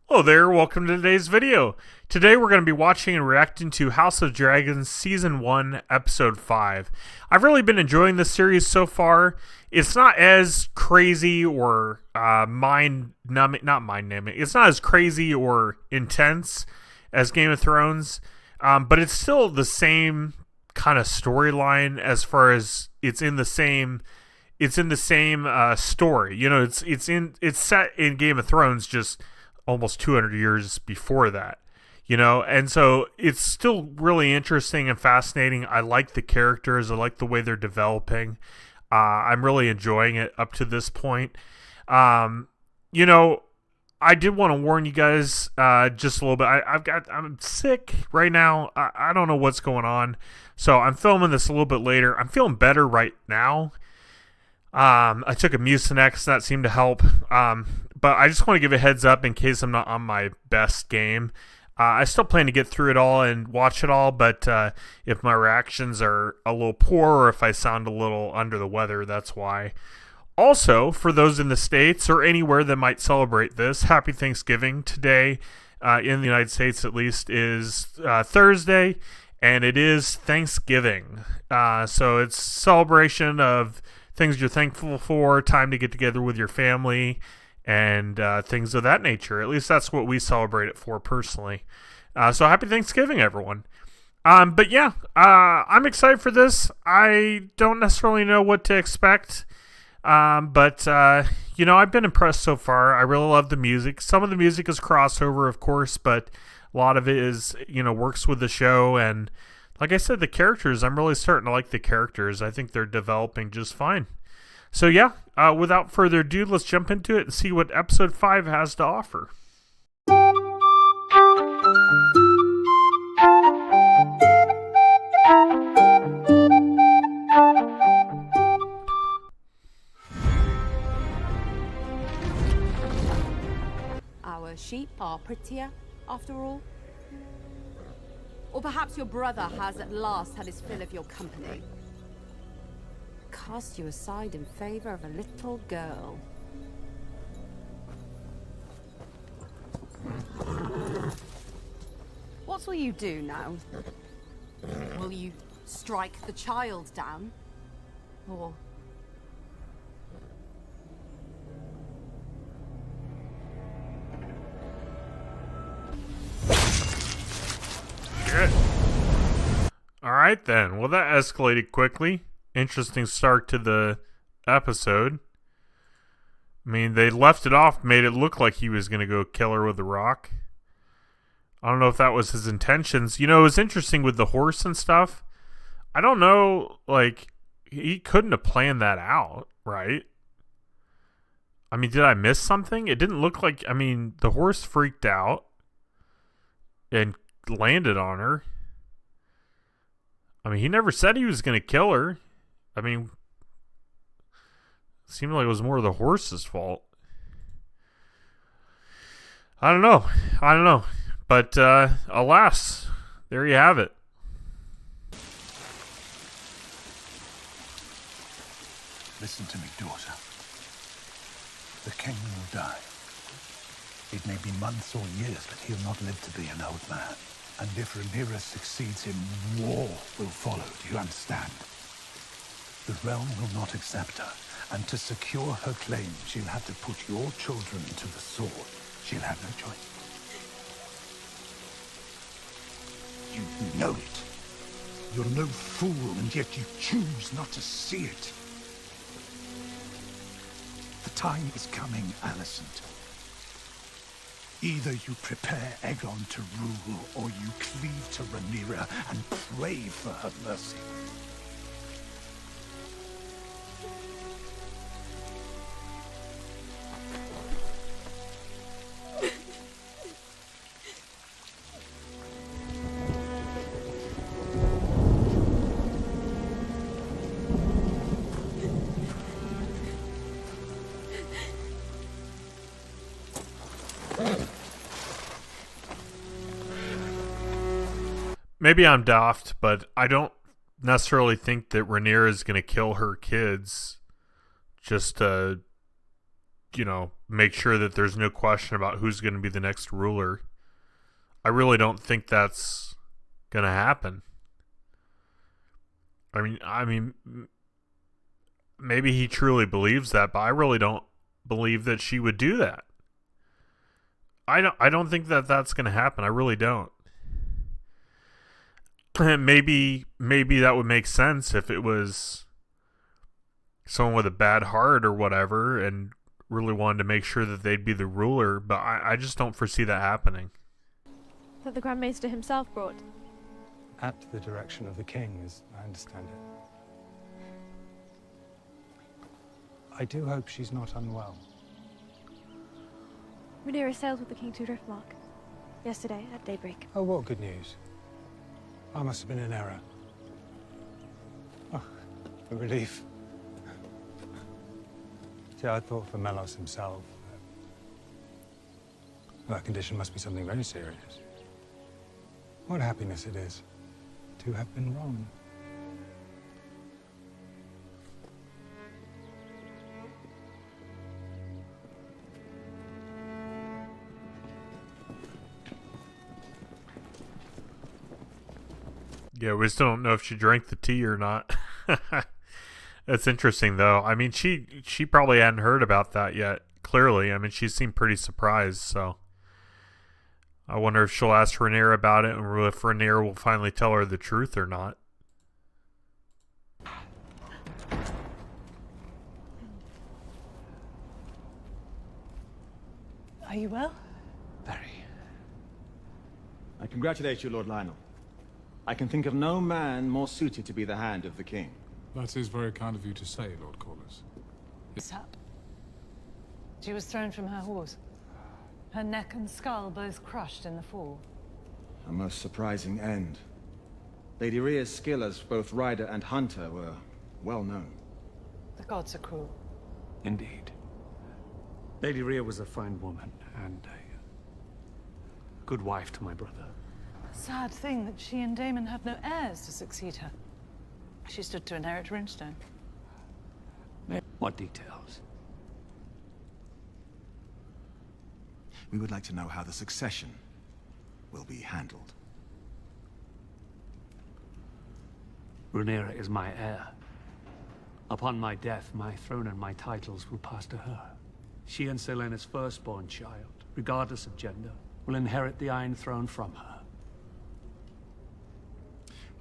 Hello there, welcome to today's video. Today we're going to be watching and reacting to House of Dragons Season 1, Episode 5. I've really been enjoying this series so far. It's not as crazy or mind-numbing, not mind-numbing, it's not as crazy or intense as Game of Thrones, but it's still the same kind of storyline as far as it's in the same story. You know, it's set in Game of Thrones, just almost 200 years before that, you know, and so it's still really interesting and fascinating. I like the characters. I like the way they're developing. I'm really enjoying it up to this point. You know, I did want to warn you guys just a little bit. I'm sick right now. I don't know what's going on, so I'm filming this a little bit later. I'm feeling better right now. I took a Mucinex, that seemed to help. But I just want to give a heads up in case I'm not on my best game. I still plan to get through it all and watch it all, but if my reactions are a little poor or if I sound a little under the weather, that's why. Also, for those in the States or anywhere that might celebrate this, Happy Thanksgiving. Today, in the United States at least, is Thursday, and it is Thanksgiving. So it's celebration of things you're thankful for, time to get together with your family, and things of that nature. At least that's what we celebrate it for personally. So happy Thanksgiving, everyone. But yeah, I'm excited for this. I don't necessarily know what to expect. But you know, I've been impressed so far. I really love the music. Some of the music is crossover, of course, but a lot of it is, you know, works with the show. And like I said, the characters, I'm really starting to like the characters. I think they're developing just fine. So yeah, without further ado, let's jump into it and see what Episode 5 has to offer. Our sheep are prettier, after all. Or perhaps your brother has at last had his fill of your company. Cast you aside in favor of a little girl. What will you do now? Will you strike the child down? Or... Shit. Alright then, well that escalated quickly. Interesting start to the episode. I mean, they left it off, made it look like he was going to go kill her with the rock. I don't know if that was his intentions. You know, it was interesting with the horse and stuff. I don't know, like, he couldn't have planned that out, right? I mean, did I miss something? It didn't look like, I mean, the horse freaked out and landed on her. I mean, he never said he was going to kill her. I mean, it seemed like it was more the horse's fault. I don't know. But, alas, there you have it. Listen to me, daughter. The king will die. It may be months or years, but he'll not live to be an old man. And if Rhaenyra succeeds him, war will follow. Do you understand? The realm will not accept her, and to secure her claim, she'll have to put your children to the sword. She'll have no choice. You know it. You're no fool, and yet you choose not to see it. The time is coming, Alicent. Either you prepare Aegon to rule, or you cleave to Rhaenyra and pray for her mercy. Maybe I'm daft, but I don't necessarily think that Rhaenyra is going to kill her kids just to, you know, make sure that there's no question about who's going to be the next ruler. I really don't think that's going to happen. I mean, maybe he truly believes that, but I really don't believe that she would do that. I don't think that that's going to happen. I really don't. Maybe that would make sense if it was someone with a bad heart or whatever and really wanted to make sure that they'd be the ruler, but I just don't foresee that happening. That the Grand Maester himself brought. At the direction of the king, as I understand it. I do hope she's not unwell. Rhaenyra sailed with the king to Driftmark yesterday at daybreak. Oh, what good news. I must have been in error. Oh, a relief. See, I thought for Melos himself, that condition must be something very serious. What happiness it is to have been wrong. Yeah, we still don't know if she drank the tea or not. That's interesting, though. I mean, she probably hadn't heard about that yet, clearly. I mean, she seemed pretty surprised, so I wonder if she'll ask Rhaenyra about it, and if Rhaenyra will finally tell her the truth or not. Are you well? Very. I congratulate you, Lord Lionel. I can think of no man more suited to be the hand of the king. That is very kind of you to say, Lord Corlys. What's up? She was thrown from her horse. Her neck and skull both crushed in the fall. A most surprising end. Lady Rhea's skill as both rider and hunter were well known. The gods are cruel. Indeed. Lady Rhea was a fine woman and a good wife to my brother. Sad thing that she and Daemon had no heirs to succeed her. She stood to inherit Runestone. What details? We would like to know how the succession will be handled. Rhaenyra is my heir. Upon my death, my throne and my titles will pass to her. She and Selena's firstborn child, regardless of gender, will inherit the Iron Throne from her.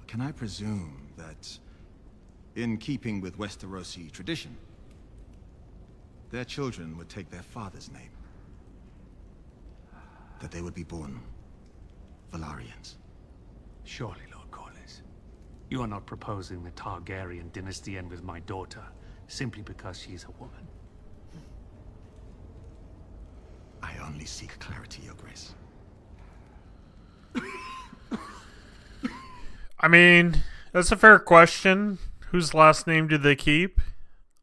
Can I presume that, in keeping with Westerosi tradition, their children would take their father's name? That they would be born Velaryons? Surely, Lord Corlys. You are not proposing the Targaryen dynasty end with my daughter, simply because she's a woman. I only seek clarity, Your Grace. I mean, that's a fair question. Whose last name did they keep?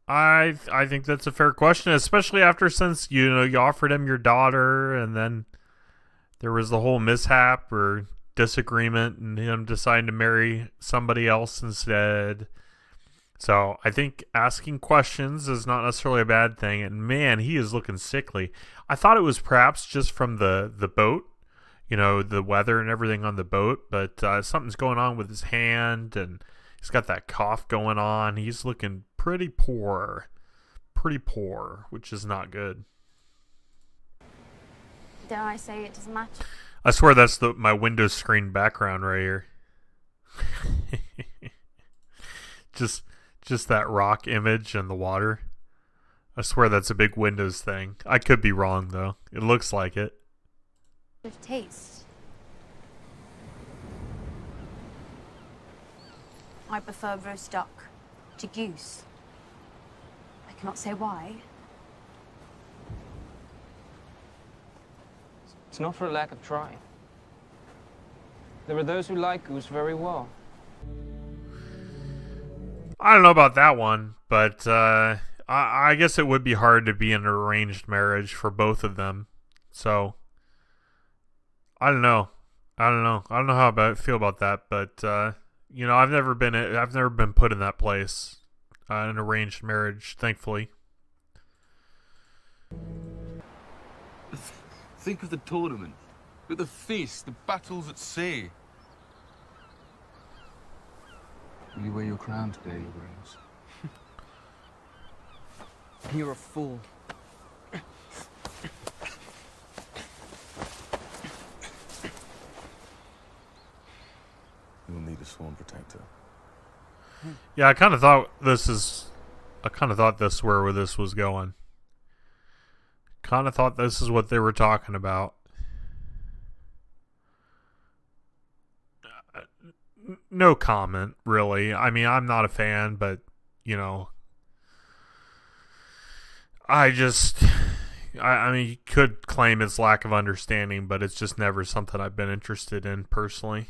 I think that's a fair question, especially since you offered him your daughter, and then there was the whole mishap or disagreement, and him deciding to marry somebody else instead. So I think asking questions is not necessarily a bad thing. And man, he is looking sickly. I thought it was perhaps just from the boat. The weather and everything on the boat, but something's going on with his hand, and he's got that cough going on. He's looking pretty poor, which is not good. Dare I say it doesn't matter? I swear that's my Windows screen background right here. just that rock image and the water. I swear that's a big Windows thing. I could be wrong, though. It looks like it. Of taste. I prefer roast duck to goose. I cannot say why. It's not for a lack of trying. There are those who like goose very well. I don't know about that one, but I guess it would be hard to be in an arranged marriage for both of them. So I don't know. I don't know how I feel about that, but I've never been put in that place, an arranged marriage, thankfully. Think of the tournament. But the feast, the battles at sea. Will you wear your crown today, Your Grace? You're a fool. You'll need a sworn protector. Yeah, I kind of thought this is where this was going. Kind of thought this is what they were talking about. No comment, really. I mean, I'm not a fan, but, you know, I mean, you could claim it's lack of understanding, but it's just never something I've been interested in personally.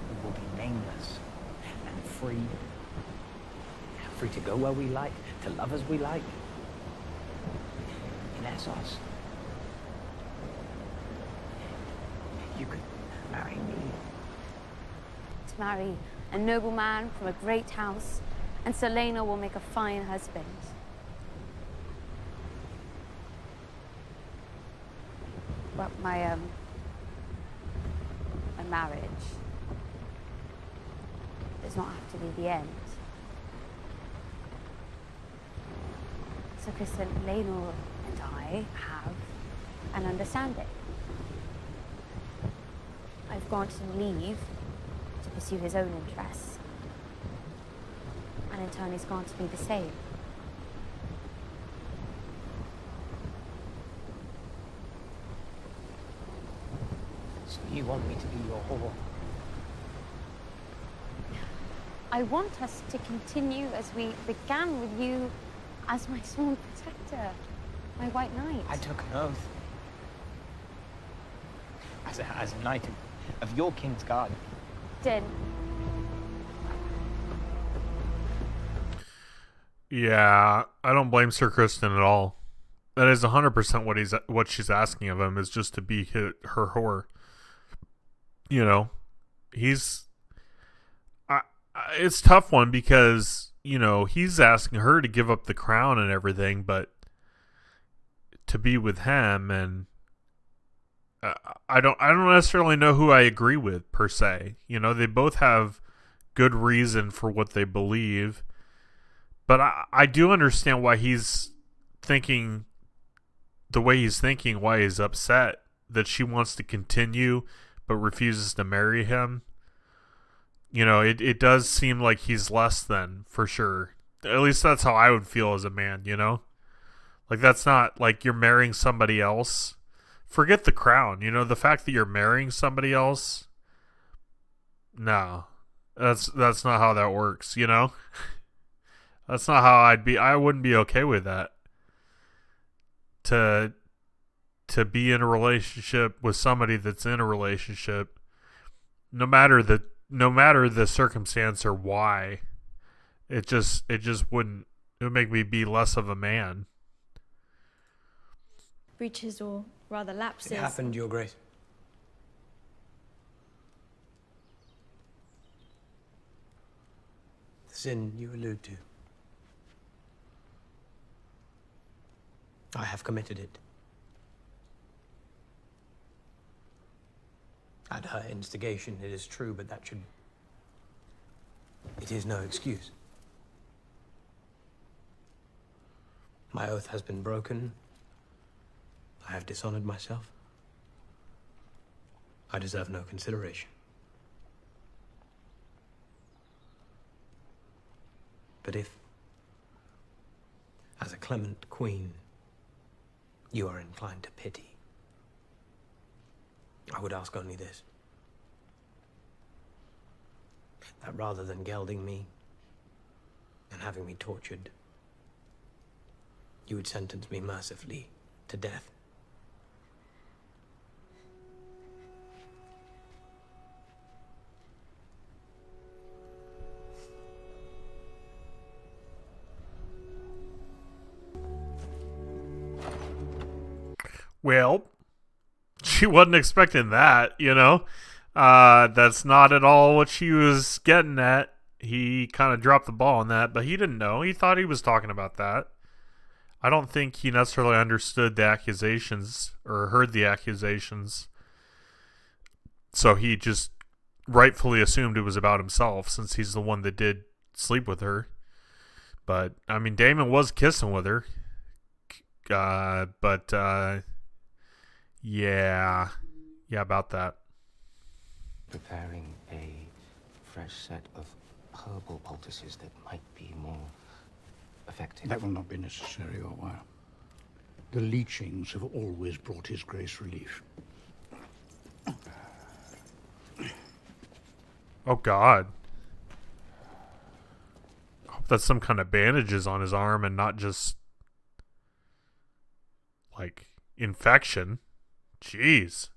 We will be nameless and free. Free to go where we like, to love as we like. In Essos. You could marry me. To marry a nobleman from a great house, and Selena will make a fine husband. Well, my marriage does not have to be the end. So Kristen, Laenor and I have an understanding. I've granted him leave to pursue his own interests. And in turn, he's granted me the same. So you want me to be your whore? I want us to continue as we began with you as my sworn protector, my white knight. I took an oath. As a knight of your king's guard. Din. Yeah, I don't blame Sir Kristen at all. That is 100% what she's asking of him, is just to be her whore. You know, it's a tough one because, you know, he's asking her to give up the crown and everything, but to be with him, and I don't necessarily know who I agree with per se. You know, they both have good reason for what they believe, but I do understand why he's thinking the way he's thinking, why he's upset that she wants to continue but refuses to marry him. You know, it does seem like he's less than, for sure. At least that's how I would feel as a man, you know? Like, that's not like you're marrying somebody else. Forget the crown, you know, the fact that you're marrying somebody else. No. That's not how that works, you know? That's not how I wouldn't be okay with that. To be in a relationship with somebody that's in a relationship, no matter the circumstance or why, it just wouldn't, it would make me be less of a man. Breaches or rather lapses. It happened, Your Grace. The sin you allude to. I have committed it. At her instigation, it is true, but it is no excuse. My oath has been broken. I have dishonored myself. I deserve no consideration. But if, as a clement queen, you are inclined to pity, I would ask only this: that rather than gelding me and having me tortured, you would sentence me mercifully to death. Well, she wasn't expecting that, you know? That's not at all what she was getting at. He kind of dropped the ball on that, but he didn't know. He thought he was talking about that. I don't think he necessarily understood the accusations or heard the accusations. So he just rightfully assumed it was about himself since he's the one that did sleep with her. But, I mean, Daemon was kissing with her. Yeah, about that. Preparing a fresh set of herbal poultices that might be more effective. That will not be necessary, or while. The leechings have always brought His Grace relief. Oh, God. I hope that's some kind of bandages on his arm and not just, like, infection. Jeez.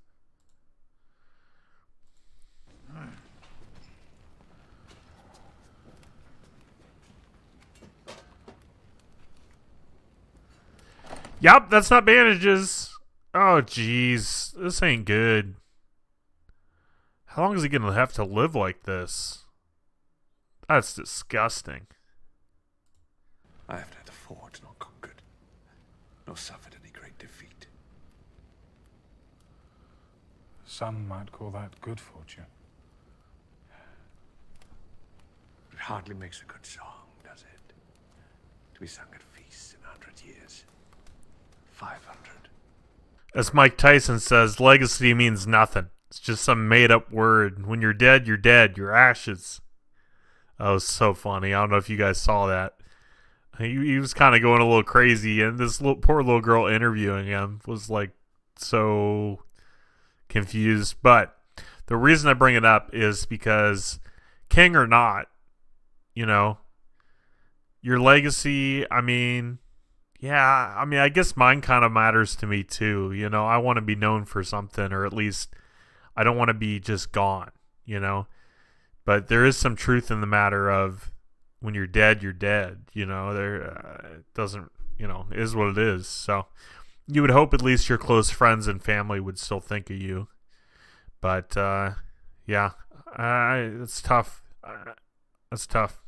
Yup, that's not bandages. Oh, jeez. This ain't good. How long is he gonna have to live like this? That's disgusting. I have neither fought nor conquered, nor suffered any great defeat. Some might call that good fortune. It hardly makes a good song, does it? To be sung at feasts in 100 years. 500. As Mike Tyson says, legacy means nothing. It's just some made-up word. When you're dead, you're dead. You're ashes. That was so funny. I don't know if you guys saw that. He was kind of going a little crazy, and this poor little girl interviewing him was like so confused. But the reason I bring it up is because, king or not, you know, your legacy, I mean, yeah, I mean, I guess mine kind of matters to me too. You know, I want to be known for something, or at least I don't want to be just gone, you know. But there is some truth in the matter of when you're dead, you're dead. You know, it doesn't, you know, it is what it is. So you would hope at least your close friends and family would still think of you. But yeah, it's tough. That's tough.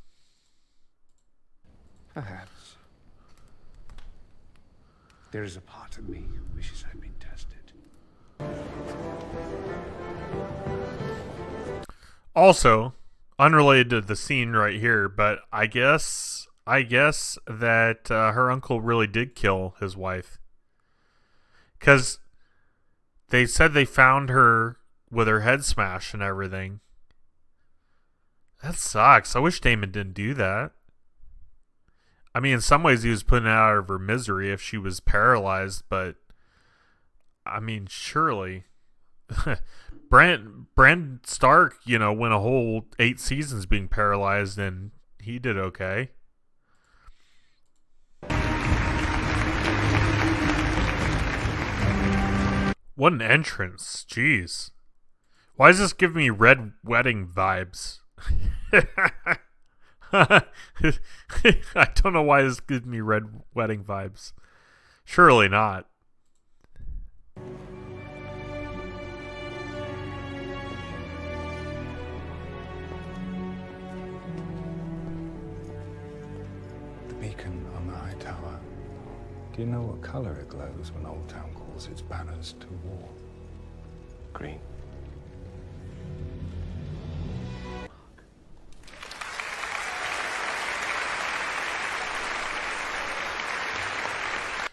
Perhaps. There is a part of me who wishes I'd been tested. Also, unrelated to the scene right here, but I guess that her uncle really did kill his wife. Because they said they found her with her head smashed and everything. That sucks. I wish Daemon didn't do that. I mean, in some ways he was putting her out of her misery if she was paralyzed, but I mean, surely Bran Stark, you know, went a whole 8 seasons being paralyzed and he did okay. What an entrance. Jeez. Why does this give me Red Wedding vibes? I don't know why this gives me Red Wedding vibes. Surely not. The beacon on the high tower. Do you know what color it glows when Old Town calls its banners to war? Green.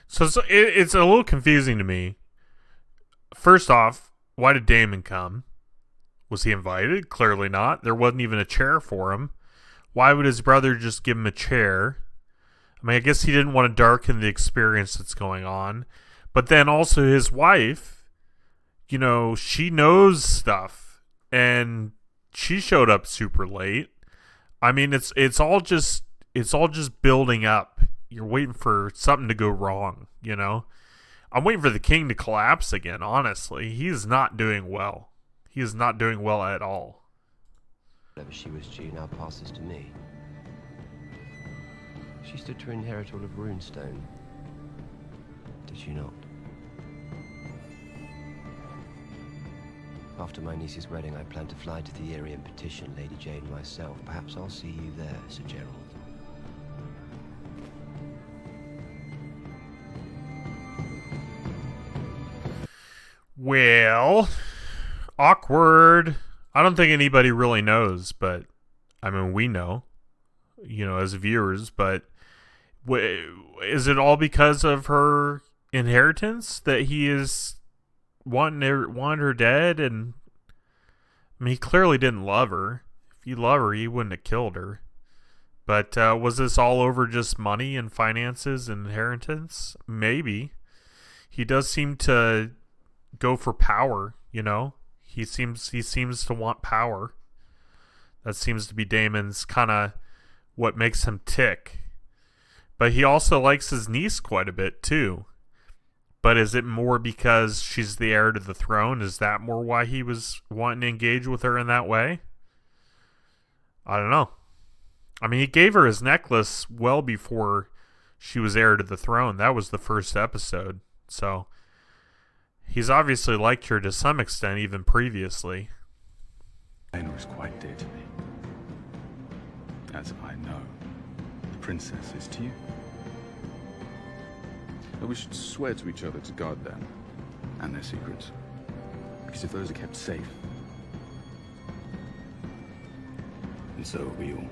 So it's a little confusing to me. First off, why did Daemon come? Was he invited? Clearly not. There wasn't even a chair for him. Why would his brother just give him a chair? I mean, I guess he didn't want to darken the experience that's going on. But then also his wife, you know, she knows stuff. And she showed up super late. I mean, it's all just building up. You're waiting for something to go wrong, you know? I'm waiting for the king to collapse again, honestly. He's not doing well. He is not doing well at all. Whatever she was due now passes to me. She stood to inherit all of Runestone. Did she not? After my niece's wedding, I plan to fly to the Eyrie and petition Lady Jane myself. Perhaps I'll see you there, Sir Gerald. Well, awkward. I don't think anybody really knows, but I mean, we know, as viewers, but is it all because of her inheritance that he is wanting her dead? And I mean, he clearly didn't love her. If he loved her, he wouldn't have killed her. But was this all over just money and finances and inheritance? Maybe. He does seem to go for power, He seems to want power. That seems to be Daemon's kind of what makes him tick. But he also likes his niece quite a bit too. But is it more because she's the heir to the throne? Is that more why he was wanting to engage with her in that way? I don't know. I mean, he gave her his necklace well before she was heir to the throne. That was the first episode. So he's obviously liked her to some extent, even previously. Elena is quite dear to me. As I know, the princess is to you. And we should swear to each other to guard them and their secrets. Because if those are kept safe, and so are we all.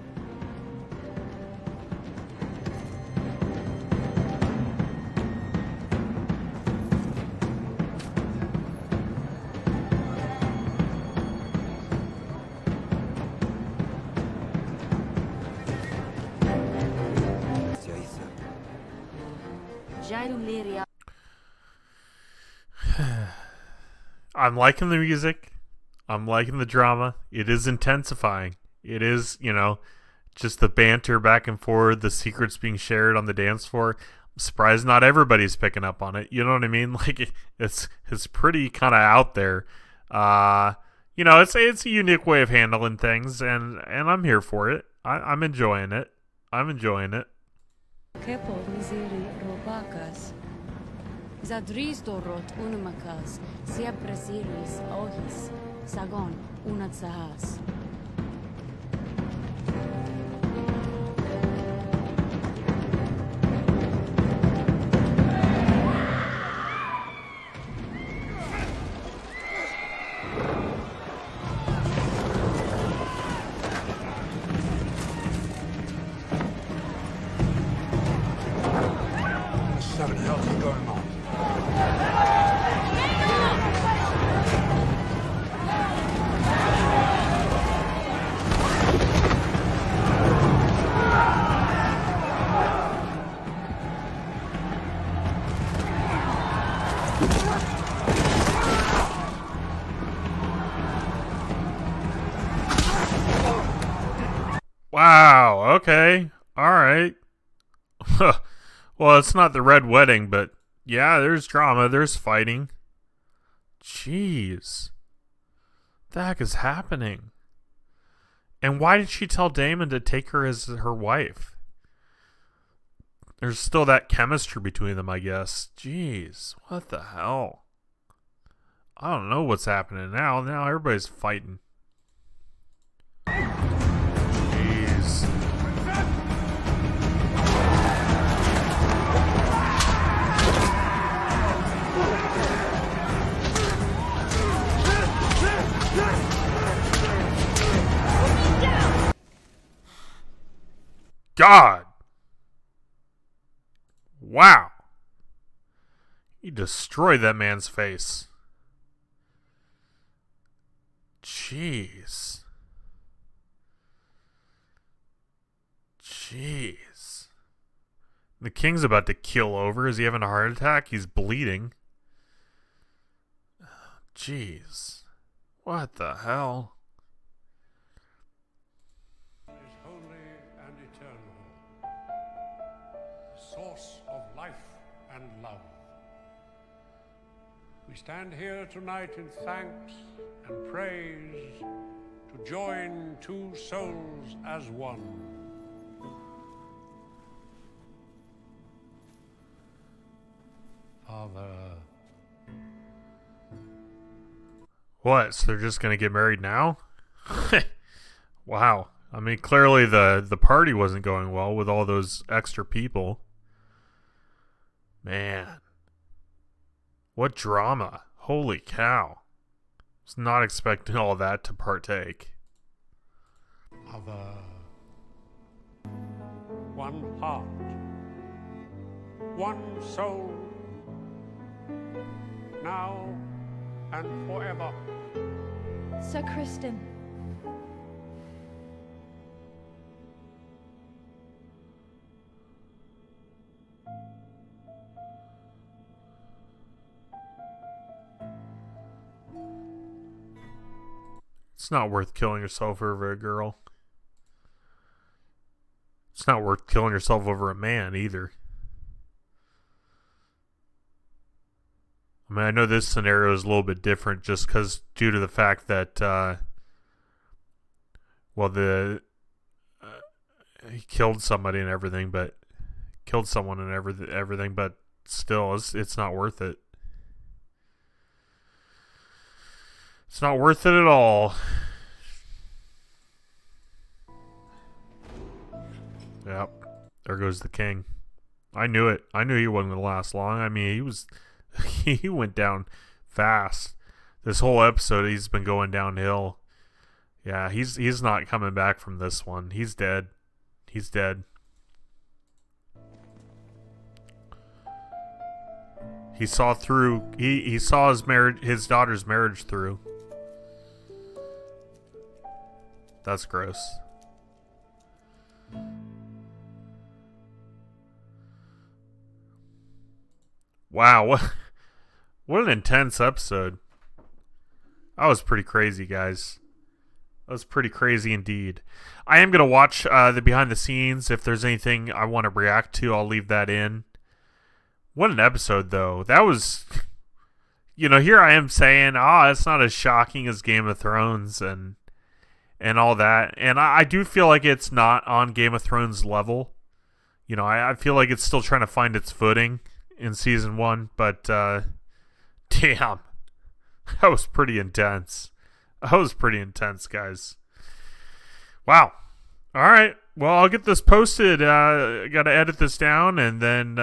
I'm liking the music. I'm liking the drama. It is intensifying. It is, just the banter back and forth, the secrets being shared on the dance floor. I'm surprised not everybody's picking up on it. You know what I mean? Like it's pretty kind of out there. It's a unique way of handling things, and I'm here for it. I'm enjoying it. Kepo miseri robakas. Zadris dorot unamakas. Siempre siris ohis. Sagon unatsahas. Something else is going on. Wow, okay. Alright. Well, it's not the Red Wedding, but yeah, there's drama, there's fighting. Jeez. What the heck is happening? And why did she tell Daemon to take her as her wife? There's still that chemistry between them, I guess. Jeez, what the hell? I don't know what's happening now. Now everybody's fighting. Jeez. God. Wow. He destroyed that man's face. Jeez. The king's about to keel over. Is he having a heart attack? He's bleeding. Jeez. What the hell? Source of life and love. We stand here tonight in thanks and praise to join two souls as one. Father. What? So they're just gonna get married now? Wow. I mean, clearly the party wasn't going well with all those extra people. Man. What drama. Holy cow. Was not expecting all that to partake. Other. One heart. One soul. Now and forever. Sir Kristen. It's not worth killing yourself over a girl. It's not worth killing yourself over a man either. I mean, I know this scenario is a little bit different just because due to the fact that, he killed somebody and everything, but killed someone and everything, but still, it's not worth it. It's not worth it at all. Yep. There goes the king. I knew it. I knew he wasn't going to last long. I mean, he went down fast. This whole episode, he's been going downhill. Yeah, he's not coming back from this one. He's dead. He's dead. He saw through. He saw his daughter's marriage through. That's gross. Wow, what an intense episode. That was pretty crazy, guys. That was pretty crazy indeed. I am going to watch the behind the scenes. If there's anything I want to react to, I'll leave that in. What an episode, though. That was, here I am saying, it's not as shocking as Game of Thrones and all that. And I do feel like it's not on Game of Thrones level. I feel like it's still trying to find its footing in season 1, but damn, that was pretty intense. That was pretty intense, guys. Wow. All right. Well, I'll get this posted. I got to edit this down, and then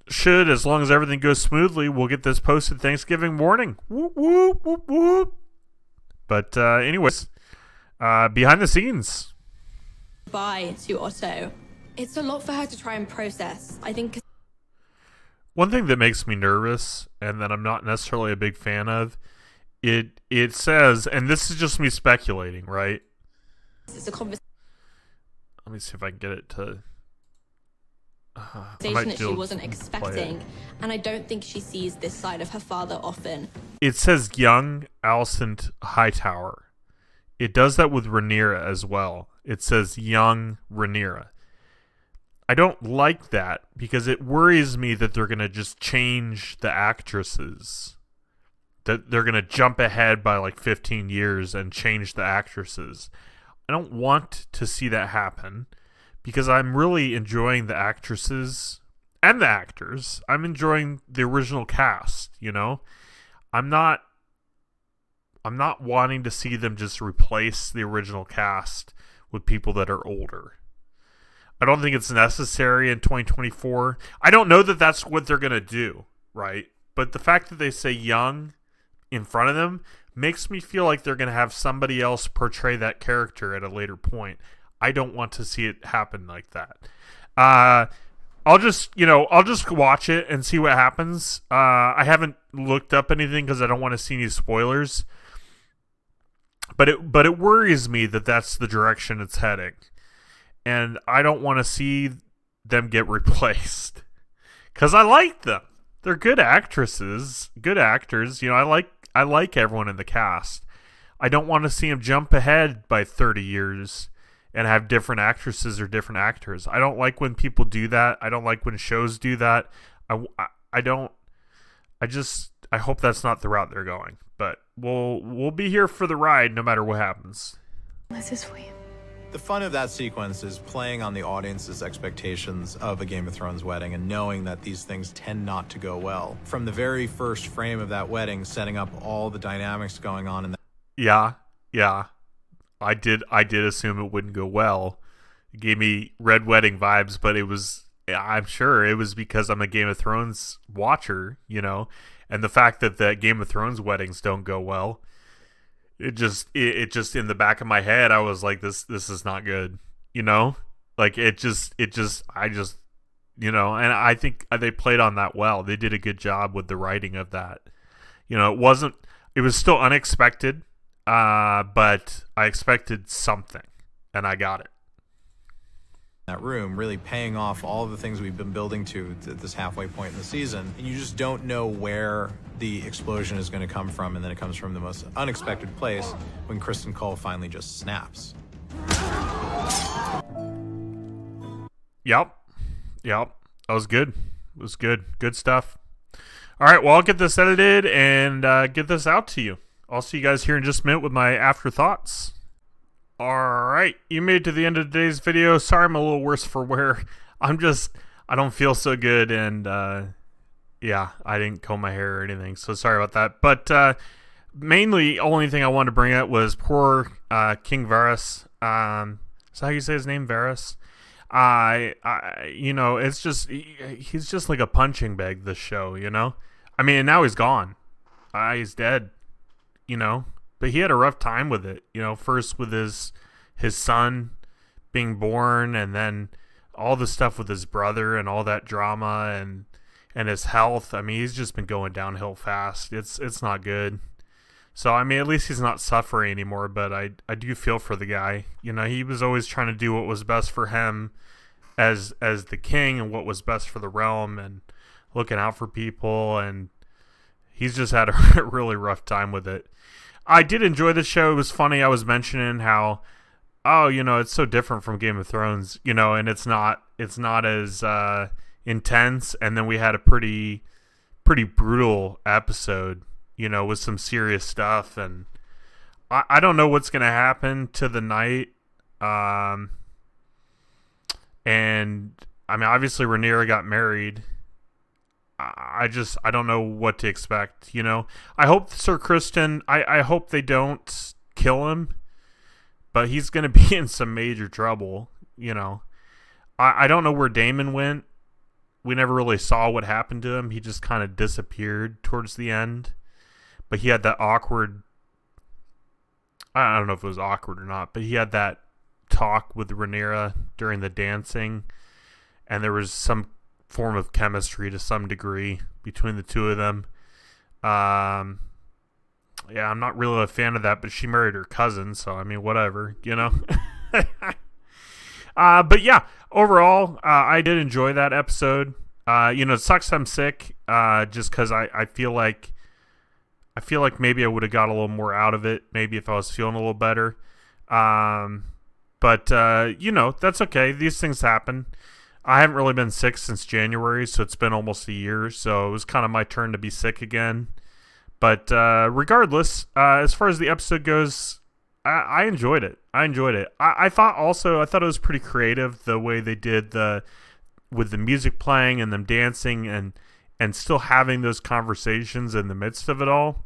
as long as everything goes smoothly, we'll get this posted Thanksgiving morning. Whoop, whoop, whoop, whoop. But anyways, behind the scenes. Bye to Otto. It's a lot for her to try and process. I think one thing that makes me nervous, and that I'm not necessarily a big fan of, it says, and this is just me speculating, right? it's a conversation Let me see if I can get it to. that she wasn't expecting, and I don't think she sees this side of her father often. It says young Alicent Hightower. It does that with Rhaenyra as well. It says young Rhaenyra. I don't like that because it worries me that they're going to just change the actresses. That they're going to jump ahead by like 15 years and change the actresses. I don't want to see that happen because I'm really enjoying the actresses and the actors. I'm enjoying the original cast, I'm not wanting to see them just replace the original cast with people that are older. I don't think it's necessary in 2024. I don't know that that's what they're going to do, right? But the fact that they say young in front of them makes me feel like they're going to have somebody else portray that character at a later point. I don't want to see it happen like that. I'll just watch it and see what happens. I haven't looked up anything because I don't want to see any spoilers. But it worries me that that's the direction it's heading. And I don't want to see them get replaced. Because I like them. They're good actresses, good actors. I like everyone in the cast. I don't want to see them jump ahead by 30 years and have different actresses or different actors. I don't like when people do that. I don't like when shows do that. I hope that's not the route they're going. But we'll be here for the ride no matter what happens. This is for you. The fun of that sequence is playing on the audience's expectations of a Game of Thrones wedding and knowing that these things tend not to go well. From the very first frame of that wedding, setting up all the dynamics going on in that. Yeah. I did assume it wouldn't go well. It gave me Red Wedding vibes, but it was I'm sure it was because I'm a Game of Thrones watcher, you know, and the fact that the Game of Thrones weddings don't go well, it just in the back of my head, I was like, this is not good, you know, like I just, you know, and I think they played on that well. They did a good job with the writing of that. You know, it was still unexpected, but I expected something, and I got it. That room, really paying off all of the things we've been building to at this halfway point in the season, and you just don't know where the explosion is going to come from, and then it comes from the most unexpected place when Kristen Cole finally just snaps. Yep. That was good. It was good. Good stuff. All right, well, I'll get this edited and get this out to you. I'll see you guys here in just a minute with my afterthoughts. All right, you made it to the end of today's video. Sorry I'm a little worse for wear. I don't feel so good, and yeah, I didn't comb my hair or anything, so sorry about that. But mainly, only thing I wanted to bring up was poor King Varys. Is that how you say his name, Varys? You know, it's just, he's just like a punching bag, this show, you know? I mean, now he's gone. He's dead, you know? But he had a rough time with it, you know, first with his son being born, and then all the stuff with his brother and all that drama and his health. I mean, he's just been going downhill fast. It's not good. So, I mean, at least he's not suffering anymore, but I do feel for the guy. You know, he was always trying to do what was best for him as the king, and what was best for the realm, and looking out for people, and he's just had a really rough time with it. I did enjoy the show. It was funny. I was mentioning how, you know, it's so different from Game of Thrones, you know, and it's not as intense. And then we had a pretty brutal episode, you know, with some serious stuff. And I don't know what's going to happen to the night. And I mean, obviously Rhaenyra got married. I don't know what to expect, you know. I hope Sir Criston, I hope they don't kill him, but he's going to be in some major trouble, you know. I don't know where Daemon went. We never really saw what happened to him. He just kind of disappeared towards the end. But he had that awkward, I don't know if it was awkward or not, but he had that talk with Rhaenyra during the dancing, and there was some form of chemistry to some degree between the two of them. Yeah, I'm not really a fan of that, but she married her cousin, so I mean, whatever, you know. But yeah, overall, I did enjoy that episode. You know, it sucks I'm sick, just because I feel like maybe I would have got a little more out of it, maybe if I was feeling a little better. But you know, that's okay. These things happen. I haven't really been sick since January, so it's been almost a year, so it was kind of my turn to be sick again. But regardless, as far as the episode goes, I enjoyed it. I thought it was pretty creative the way they did with the music playing and them dancing and still having those conversations in the midst of it all,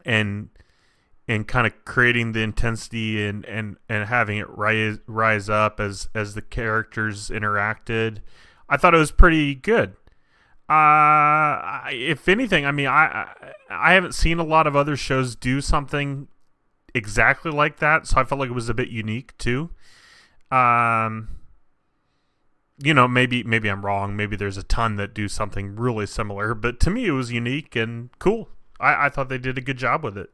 and kind of creating the intensity and having it rise up as the characters interacted. I thought it was pretty good. If anything, I mean, I haven't seen a lot of other shows do something exactly like that, so I felt like it was a bit unique too. You know, maybe I'm wrong. Maybe there's a ton that do something really similar, but to me it was unique and cool. I thought they did a good job with it.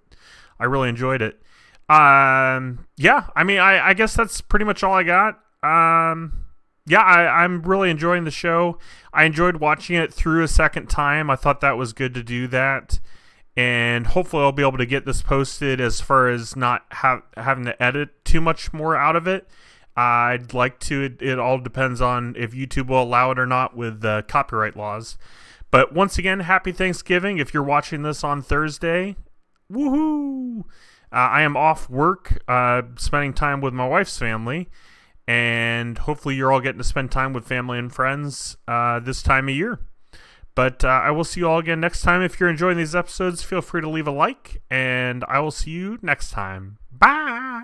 I really enjoyed it. Yeah, I mean, I guess that's pretty much all I got. Yeah, I'm really enjoying the show. I enjoyed watching it through a second time. I thought that was good to do that. And hopefully I'll be able to get this posted as far as not having to edit too much more out of it. I'd like to. It all depends on if YouTube will allow it or not with copyright laws. But once again, happy Thanksgiving if you're watching this on Thursday. Woohoo! I am off work, spending time with my wife's family, and hopefully you're all getting to spend time with family and friends this time of year. But I will see you all again next time. If you're enjoying these episodes, feel free to leave a like, and I will see you next time. Bye!